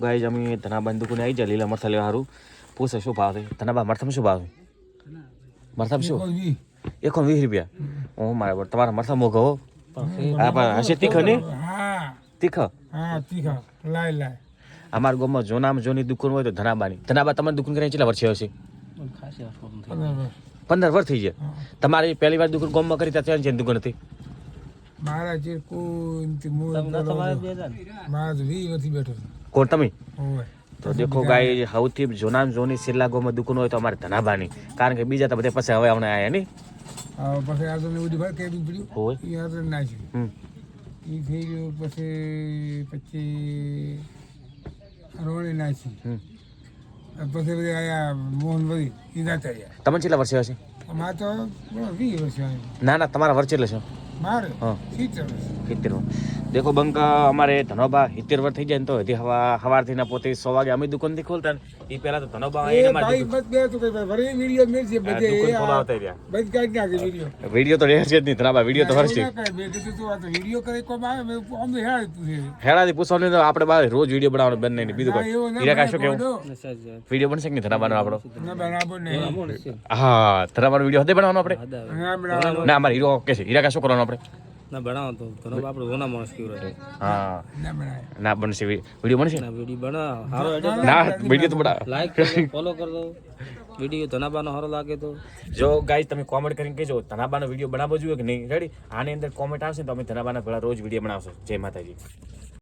guys અમે ધનાબાની દુકાને આવી જાય લીલા મરથા લેવા સારું પૂછે શું ભાવ છે ધનાબા મરથામાં શું ભાવ છે મરથામાં શું 120 રૂપિયા હું મારા તમારા મરથા મોઘો હા પણ હશે તીખા ને તીખા અમારા ગામમાં જોનામાં જોની દુકાન હોય તો ધનાબાની ધનાબા તમારી દુકાન કરીને કેટલા વર્ષે હશે 15 વર્ષ થઈ ગયા તમારી પહેલી વાર દુકાન ગામમાં કરી ત્યાં છે દુકાન હતી મારા જે બેઠો કોણ તમે તો દેખો ગાય સૌથી જોનામ જોની છેલ્લા ગામમાં દુકાન હોય તો અમારે ધનાબાની કારણ કે બીજા તો બધે પછી હવે હમણાં આવ્યા નહીં પછી આ તો ઉડી ભાઈ કેબિન પડ્યું હોય એ આ તો નાખ્યું એ થઈ ગયું પછી રોણી નાખી પછી બધી આયા મોહન બધી એ નાતા રહ્યા તમને કેટલા વર્ષે હશે અમારે તો 20 વર્ષ ના ના તમારા વર્ષે એટલે છે મારે હા 70 દેખો બંક અમારે ધનોબા 70 વર્ષ થઈ જાય ને તો હજી સવારથી ના પોતે 100 વાગે અમે દુકાનથી ખોલતા ને એ પહેલા તો ધનોબા વિડીયો તો રહે છે જ નહીં ધનોબા વિડીયો તો હરશે હેડાથી પૂછવાનું તો આપણે બહાર રોજ વિડીયો બનાવવાનો બંને નહીં બીજું કોઈ હીરા શું કેવું વિડીયો બનશે કે નહીં ધનોબાનો આપણો હા ધનોબાનો વિડીયો હદે બનાવવાનો આપણે ના અમારે હીરો કે છે હીરા શું કરવાનું આપણે ના બનાવો તો તને આપણે રોના માણસ કેવું રહે હા ના બનશે વિડીયો બનશે ના વિડીયો બનાવ હારો એડિટ ના વિડીયો તો બનાવ લાઈક કરો ફોલો કરી દો વિડીયો ધનાબાનો હારો લાગે તો જો ગાઈસ તમે કોમેન્ટ કરીને કહેજો ધનાબાનો વિડીયો બનાવવો જોઈએ કે નહીં રેડી આની અંદર કોમેન્ટ આવશે તો અમે ધનાબાના ભેળા રોજ વિડીયો બનાવશું જય માતાજી